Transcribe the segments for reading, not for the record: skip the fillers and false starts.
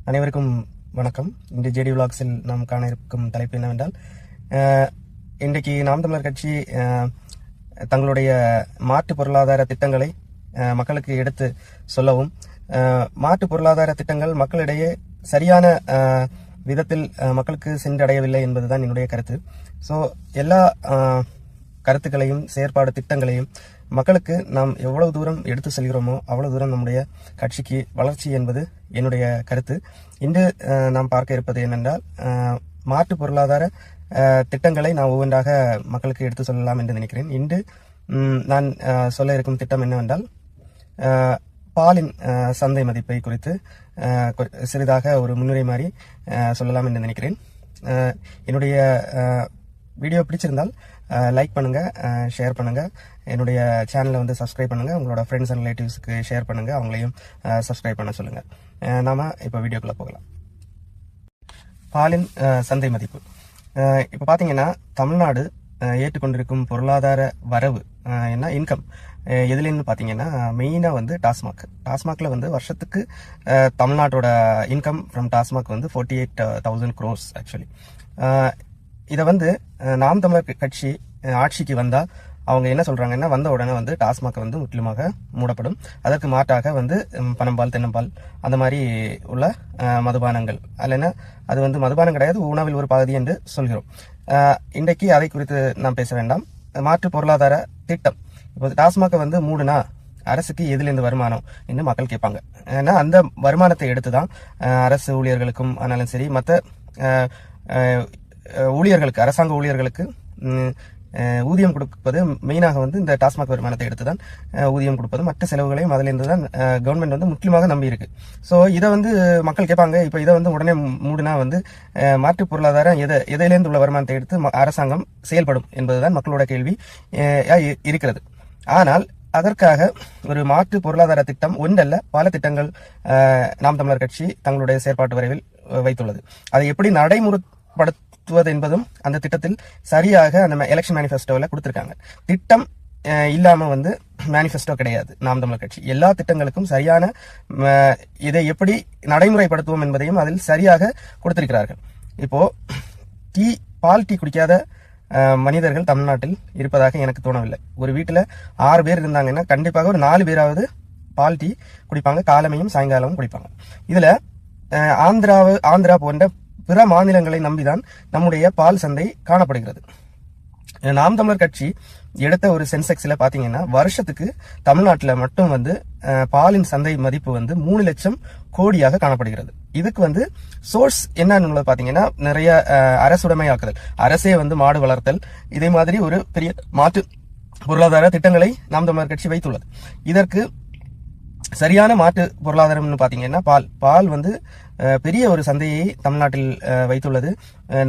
அனைவருக்கும் வணக்கம். இந்த ஜேடி விளாக்ஸில் நாம் காண இருக்கும் தலைப்பு என்னவென்றால், இன்றைக்கு நாம் தமிழர் கட்சி தங்களுடைய மாற்று பொருளாதார திட்டங்களை மக்களுக்கு எடுத்து சொல்லவும், மாற்று பொருளாதார திட்டங்கள் மக்களிடையே சரியான விதத்தில் மக்களுக்கு சென்றடையவில்லை என்பதுதான் என்னுடைய கருத்து. ஸோ எல்லா கருத்துக்களையும் செயற்பாடு திட்டங்களையும் மக்களுக்கு நாம் எவ்வளவு தூரம் எடுத்து செல்கிறோமோ அவ்வளவு தூரம் நம்முடைய கட்சிக்கு வளர்ச்சி என்பது என்னுடைய கருத்து. இன்று நாம் பார்க்க இருப்பது என்னென்றால், மாற்று பொருளாதார திட்டங்களை நான் ஒவ்வொன்றாக மக்களுக்கு எடுத்து சொல்லலாம் என்று நினைக்கிறேன். இன்று நான் சொல்ல இருக்கும் திட்டம் என்னவென்றால், பாலின் சந்தை மதிப்பை குறித்து சிறிதாக ஒரு முன்னுரை மாதிரி சொல்லலாம் என்று நினைக்கிறேன். என்னுடைய வீடியோ பிடிச்சிருந்தால் லைக் பண்ணுங்க, ஷேர் பண்ணுங்க, என்னுடைய சேனலை வந்து சப்ஸ்கிரைப் பண்ணுங்க, உங்களோட ஃப்ரெண்ட்ஸ் அண்ட் ரிலேட்டிவ்ஸ்க்கு ஷேர் பண்ணுங்க, அவங்களையும் சப்ஸ்கிரைப் பண்ண சொல்லுங்க. நாம இப்போ வீடியோக்குள்ள போகலாம். பாலின் சந்தை மதிப்பு. இப்போ பார்த்தீங்கன்னா, தமிழ்நாடு ஏற்றுக்கொண்டிருக்கும் பொருளாதார வரவு என்ன, இன்கம் எதுலேன்னு பார்த்தீங்கன்னா, மெயினாக வந்து டாஸ்மாகில் வந்து வருஷத்துக்கு தமிழ்நாட்டோட இன்கம் ஃப்ரம் டாஸ்மாக் வந்து 48,000 crores ஆக்சுவலி. இதை வந்து நாம் தமிழர் கட்சி ஆட்சிக்கு வந்தால் அவங்க என்ன சொல்றாங்கன்னா, வந்த உடனே வந்து டாஸ்மாக் வந்து முற்றிலுமாக மூடப்படும், அதற்கு மாற்றாக வந்து பனம்பால், தென்னம்பால் அந்த மாதிரி உள்ள மதுபானங்கள், அல்லனா அது வந்து மதுபானம் கிடையாது, உணவில் ஒரு பகுதி என்று சொல்கிறோம். இன்றைக்கு அதை குறித்து நாம் பேச வேண்டாம். மாற்று பொருளாதார திட்டம். இப்போ டாஸ்மாக் வந்து மூடுனா அரசுக்கு எதிலிருந்து வருமானம் என்று மக்கள் கேட்பாங்க. ஏன்னா அந்த வருமானத்தை எடுத்துதான் அரசு ஊழியர்களுக்கும் ஆனாலும் சரி, மற்ற ஊழியர்களுக்கு, அரசாங்க ஊழியர்களுக்கு ஊதியம் கொடுப்பது மெயினாக வந்து இந்த டாஸ்மாக் வருமானத்தை எடுத்துதான் ஊதியம் கொடுப்பது, மற்ற செலவுகளையும் அதிலிருந்து தான் கவர்மெண்ட் வந்து முற்றிலுமாக நம்பி இருக்கு. ஸோ இதை வந்து மக்கள் கேட்பாங்க. இப்போ இதை வந்து உடனே மூடுனா வந்து மாற்று பொருளாதாரம் எதிலிருந்து உள்ள வருமானத்தை எடுத்து அரசாங்கம் செயல்படும் என்பதுதான் மக்களோட கேள்வி இருக்கிறது. ஆனால் அதற்காக ஒரு மாற்று பொருளாதார திட்டம் ஒன்றல்ல, பல திட்டங்கள் நாம் தமிழர் கட்சி தங்களுடைய செயற்பாட்டு வரைவில் வைத்துள்ளது. அதை எப்படி நடைமுறைப்படுத்துவது என்பதும் அந்த திட்டத்தில் சரியாக அந்த எலெக்ஷன் மேனிஃபெஸ்டோவில் கொடுத்திருக்காங்க. திட்டம் இல்லாம வந்து மேனிஃபெஸ்டோ கிடையாது. நாம் தமிழர் கட்சி எல்லா திட்டங்களுக்கும் சரியான இதை எப்படி நடைமுறைப்படுத்துவோம் என்பதையும் அதில் சரியாக கொடுத்திருக்கிறார்கள். இப்போ பால் டீ குடிக்காத மனிதர்கள் தமிழ்நாட்டில் இருப்பதாக எனக்கு தோணவில்லை. ஒரு வீட்டில் 6 பேர் இருந்தாங்கன்னா கண்டிப்பாக ஒரு 4 பேராவது பால் டீ குடிப்பாங்க, காலமையும் சாயங்காலமும் குடிப்பாங்க. இதுல ஆந்திரா போன்ற பிற மாநிலங்களை நம்பிதான் நம்முடைய பால் சந்தை காணப்படுகிறது. நாம் தமிழர் கட்சி எடுத்த ஒரு சென்செக்ஸ்ல பாத்தீங்கன்னா, வருஷத்துக்கு தமிழ்நாட்டில் மட்டும் வந்து பாலின் சந்தை மதிப்பு வந்து 3 லட்சம் கோடியாக காணப்படுகிறது. இதுக்கு வந்து சோர்ஸ் என்னன்னு பாத்தீங்கன்னா, நிறைய அரசுடைமையாக்குதல், அரசே வந்து மாடு வளர்த்தல், இதே மாதிரி ஒரு பெரிய மாற்று பொருளாதார திட்டங்களை நாம் தமிழர் கட்சி வைத்துள்ளது. இதற்கு சரியான மாற்று பொருளாதாரம்னு பாத்தீங்கன்னா, பால் வந்து பெரிய ஒரு சந்தையை தமிழ்நாட்டில் வைத்துள்ளது.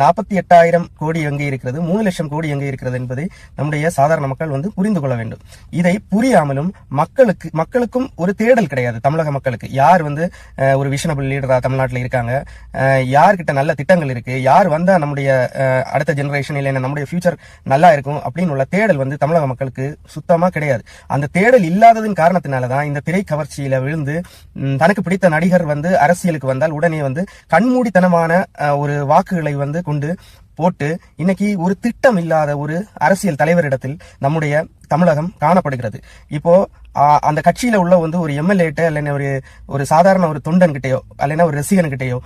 48,000 கோடி எங்கே இருக்கிறது, 3 லட்சம் கோடி எங்கே இருக்கிறது என்பதை நம்முடைய சாதாரண மக்கள் வந்து புரிந்து கொள்ள வேண்டும். இதை புரியாமலும் மக்களுக்கும் ஒரு தேடல் கிடையாது. தமிழக மக்களுக்கு யார் வந்து ஒரு விஷனபிள் லீடரா தமிழ்நாட்டில் இருக்காங்க, யார்கிட்ட நல்ல திட்டங்கள் இருக்கு, யார் வந்தா நம்முடைய அடுத்த ஜெனரேஷன் இல்லைன்னா நம்முடைய ஃபியூச்சர் நல்லா இருக்கும் அப்படின்னு உள்ள தேடல் வந்து தமிழக மக்களுக்கு சுத்தமா கிடையாது. அந்த தேடல் இல்லாததின் காரணத்தினாலதான் இந்த திரை கவர்ச்சியில விழுந்து தனக்கு பிடித்த நடிகர் வந்து அரசியலுக்கு வந்தால் உடனே வந்து கண்மூடித்தனமான ஒரு வாக்குகளை வந்து கொண்டு போட்டு இன்னைக்கு ஒரு திட்டம் இல்லாத ஒரு அரசியல் தலைவரிடத்தில் நம்முடைய தமிழகம் காணப்படுகிறது. இப்போ அந்த கட்சியில உள்ள வந்து ஒரு எம்எல்ஏட்ட இல்லைன்னா ஒரு சாதாரண ஒரு தொண்டன் கிட்டையோ அல்லைன்னா ஒரு ரசிகன் கிட்டையோ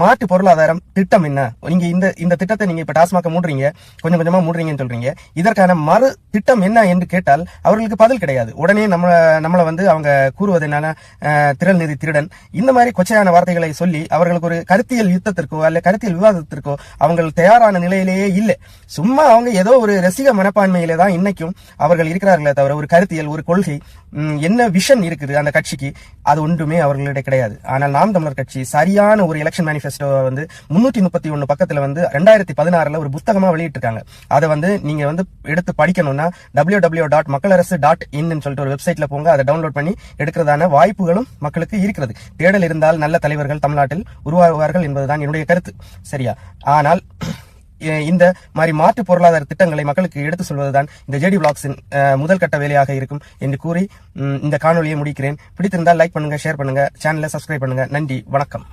மாற்று பொருளாதாரம் திட்டம் என்ன, நீங்க இந்த திட்டத்தை நீங்க இப்ப டாஸ்மாக மூடுறீங்க, கொஞ்சம் கொஞ்சமா மூடுறீங்கன்னு சொல்றீங்க, இதற்கான மறு திட்டம் என்ன என்று கேட்டால் அவர்களுக்கு பதில் கிடையாது. உடனே நம்மளை வந்து அவங்க கூறுவது என்னன்னா, திரள் நிதி திருடன், இந்த மாதிரி கொச்சையான வார்த்தைகளை சொல்லி அவர்களுக்கு ஒரு கருத்தியல் யுத்தத்திற்கோ அல்ல கருத்தியல் விவாதத்திற்கோ அவங்க தயாரான நிலையிலேயே இல்லை. சும்மா அவங்க ஏதோ ஒரு ரசிக மனப்பான்மையிலே தான் இன்னைக்கும் அவர்கள் இருக்கிறார்களே தவிர ஒரு கருத்தியல், ஒரு கொள்கை, என்ன விஷன் இருக்குது அந்த கட்சிக்கு, அது ஒன்றுமே அவர்களிடையே கிடையாது. ஆனால் நாம் தமிழர் கட்சி சரியான ஒரு எலெக்ஷன் மேனிஃபெஸ்டோ வந்து 331 பக்கத்துல வந்து 2016 ஒரு புத்தகமா வெளியிட்டு இருக்காங்க. அதை வந்து நீங்க வந்து எடுத்து படிக்கணும்னா www.மக்களரசு.in சொல்லிட்டு ஒரு வெப்சைட்ல போங்க, அதை டவுன்லோட் பண்ணி எடுக்கிறதான வாய்ப்புகளும் மக்களுக்கு இருக்கிறது. தேடல் இருந்தால் நல்ல தலைவர்கள் தமிழ்நாட்டில் உருவாகுவார்கள் என்பதுதான் என்னுடைய கருத்து. சரியா? ஆனால் இந்த மாதிரி மாற்று பொருளாதார திட்டங்களை மக்களுக்கு எடுத்து சொல்வதுதான் இந்த ஜேடி விளாக்ஸின் முதல் கட்ட வேலையாக இருக்கும் என்று கூறி இந்த காணொலியை முடிக்கிறேன். பிடித்திருந்தால் லைக் பண்ணுங்க, ஷேர் பண்ணுங்க, சேனலை சப்ஸ்கிரைப் பண்ணுங்க. நன்றி, வணக்கம்.